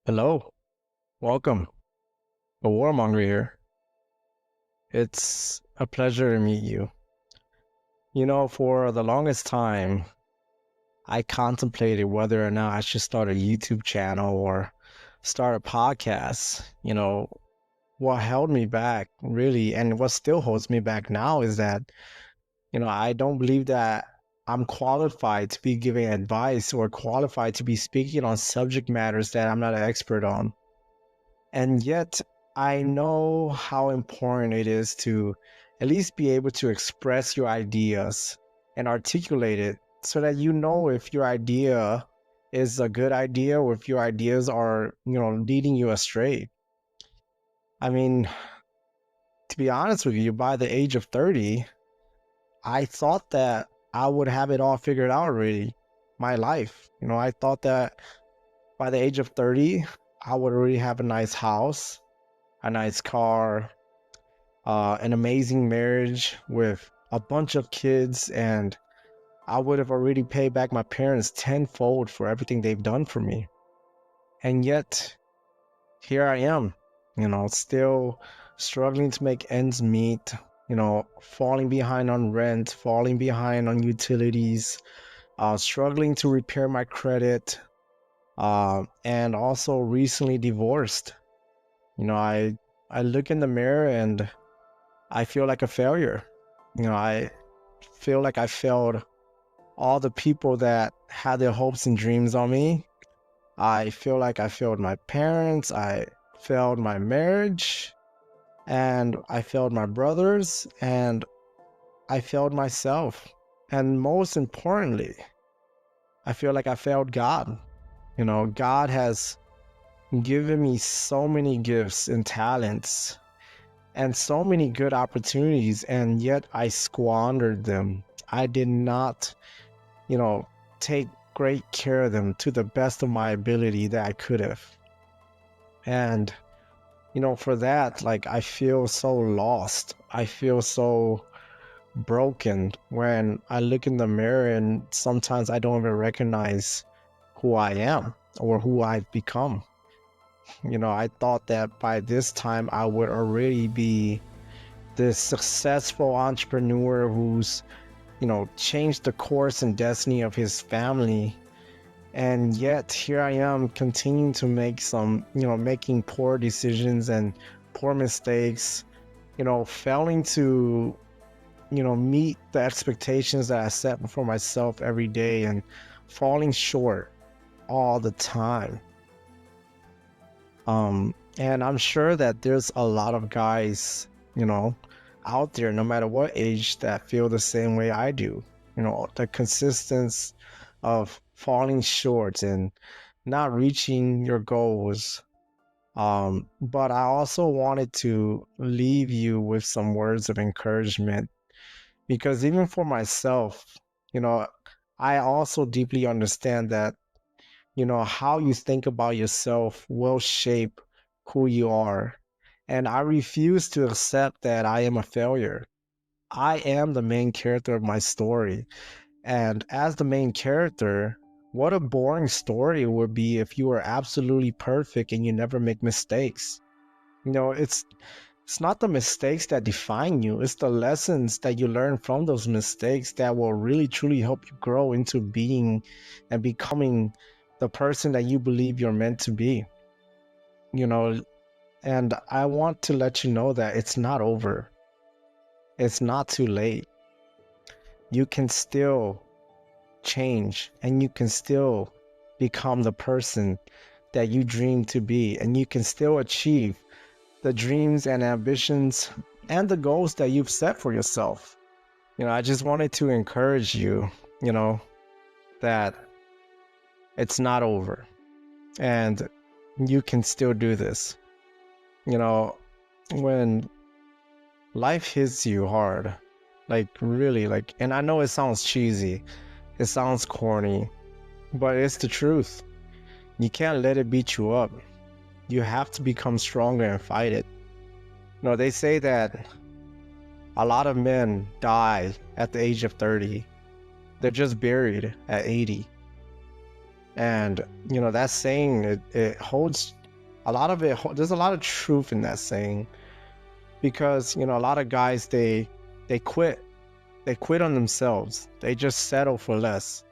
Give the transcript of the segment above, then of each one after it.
Hello, welcome. A War Hmonger here. It's a pleasure to meet you. For the longest time, I contemplated whether or not I should start a YouTube channel or start a podcast. What held me back really, and what still holds me back now is that, I don't believe that I'm qualified to be giving advice or qualified to be speaking on subject matters that I'm not an expert on. And yet, I know how important it is to at least be able to express your ideas and articulate it so that you know if your idea is a good idea or if your ideas are, leading you astray. I mean, to be honest with you, by the age of 30, I thought that I would have it all figured out already, my life. I thought that by the age of 30, I would already have a nice house, a nice car, an amazing marriage with a bunch of kids, and I would have already paid back my parents tenfold for everything they've done for me. And yet, here I am, still struggling to make ends meet, falling behind on rent, falling behind on utilities, struggling to repair my credit, and also recently divorced. I look in the mirror and I feel like a failure. I feel like I failed all the people that had their hopes and dreams on me. I feel like I failed my parents, I failed my marriage, and I failed my brothers, and I failed myself. And most importantly, I feel like I failed God. God has given me so many gifts and talents and so many good opportunities, and yet I squandered them. I did not, you know, take great care of them to the best of my ability that I could have. And, for that, like, I feel so lost. I feel so broken when I look in the mirror, and sometimes I don't even recognize who I am or who I've become. I thought that by this time I would already be this successful entrepreneur who's, changed the course and destiny of his family. And yet here I am continuing to make making poor decisions and poor mistakes, failing to, meet the expectations that I set before myself every day and falling short all the time. And I'm sure that there's a lot of guys, out there, no matter what age, that feel the same way I do. The consistence of falling short and not reaching your goals. But I also wanted to leave you with some words of encouragement because even for myself, you know, I also deeply understand that, how you think about yourself will shape who you are. And I refuse to accept that I am a failure. I am the main character of my story. And as the main character, what a boring story it would be if you were absolutely perfect and you never make mistakes. It's not the mistakes that define you, it's the lessons that you learn from those mistakes that will really truly help you grow into being and becoming the person that you believe you're meant to be. You know, and I want to let you know that it's not over. It's not too late. You can still change and you can still become the person that you dream to be, and you can still achieve the dreams and ambitions and the goals that you've set for yourself. I just wanted to encourage you, that it's not over and you can still do this. When life hits you hard, like really, like, and I know it sounds cheesy, it sounds corny, but it's the truth. You can't let it beat you up. You have to become stronger and fight it. They say that a lot of men die at the age of 30. They're just buried at 80. And, that saying, it holds a lot of it, there's a lot of truth in that saying, because you know a lot of guys they quit, they quit on themselves. They just settle for less.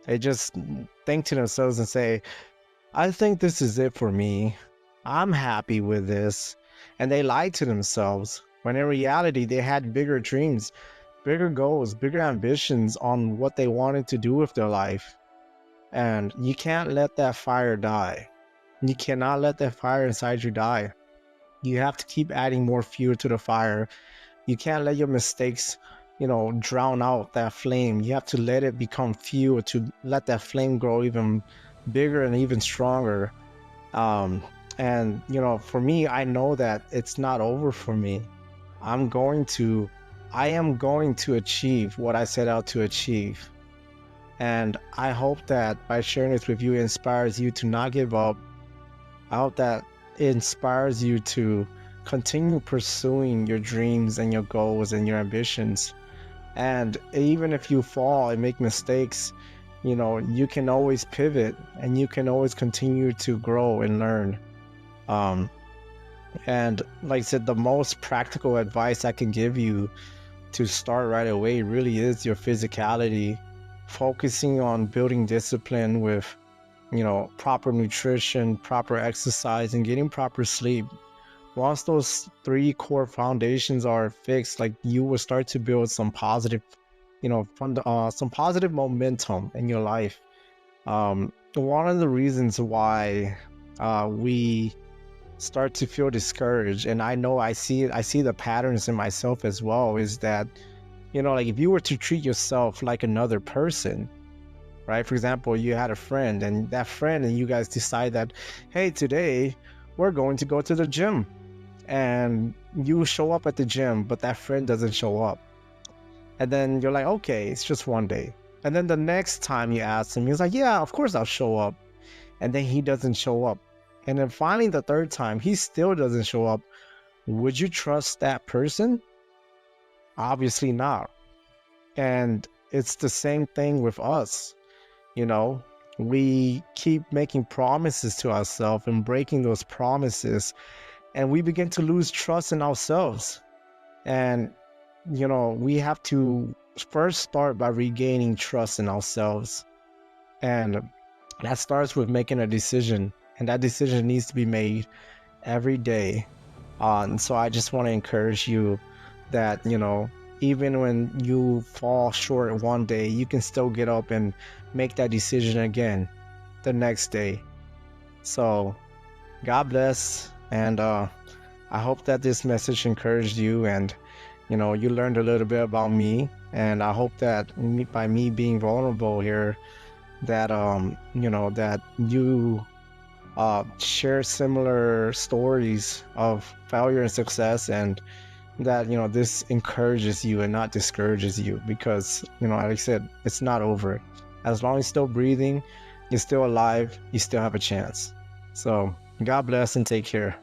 They just think to themselves and say, I think this is it for me. I'm happy with this. And they lie to themselves when in reality they had bigger dreams, bigger goals, bigger ambitions on what they wanted to do with their life. And you can't let that fire die. You cannot let that fire inside you die. You have to keep adding more fuel to the fire. You can't let your mistakes, you know, drown out that flame. You have to let it become fuel to let that flame grow even bigger and even stronger. Um, and you know, for me, I know that it's not over for me. I'm going to, I am going to achieve what I set out to achieve. And I hope that by sharing this with you, it inspires you to not give up. I hope that it inspires you to continue pursuing your dreams and your goals and your ambitions. And even if you fall and make mistakes, you know, you can always pivot and you can always continue to grow and learn. Um, and like I said, the most practical advice I can give you to start right away really is your physicality, focusing on building discipline with, you know, proper nutrition, proper exercise, and getting proper sleep. Once those three core foundations are fixed, like you will start to build some positive, you know, some positive momentum in your life. One of the reasons why we start to feel discouraged, and I know I see the patterns in myself as well, is that, you know, like if you were to treat yourself like another person, right? For example, you had a friend and that friend and you guys decide that, hey, today we're going to go to the gym, and you show up at the gym, but that friend doesn't show up. And then you're like, okay, it's just one day. And then the next time you ask him, he's like, yeah, of course I'll show up. And then he doesn't show up. And then finally, the third time, he still doesn't show up. Would you trust that person? Obviously not. And it's the same thing with us. You know, we keep making promises to ourselves and breaking those promises, and we begin to lose trust in ourselves. And, you know, we have to first start by regaining trust in ourselves. And that starts with making a decision. And that decision needs to be made every day. And so I just want to encourage you that, you know, even when you fall short one day, you can still get up and make that decision again the next day. So God bless. And I hope that this message encouraged you, and you know, you learned a little bit about me. And I hope that by me being vulnerable here, that you know, that you share similar stories of failure and success, and that, you know, this encourages you and not discourages you, because, you know, like I said, it's not over. As long as you're still breathing, you're still alive, you still have a chance. So God bless and take care.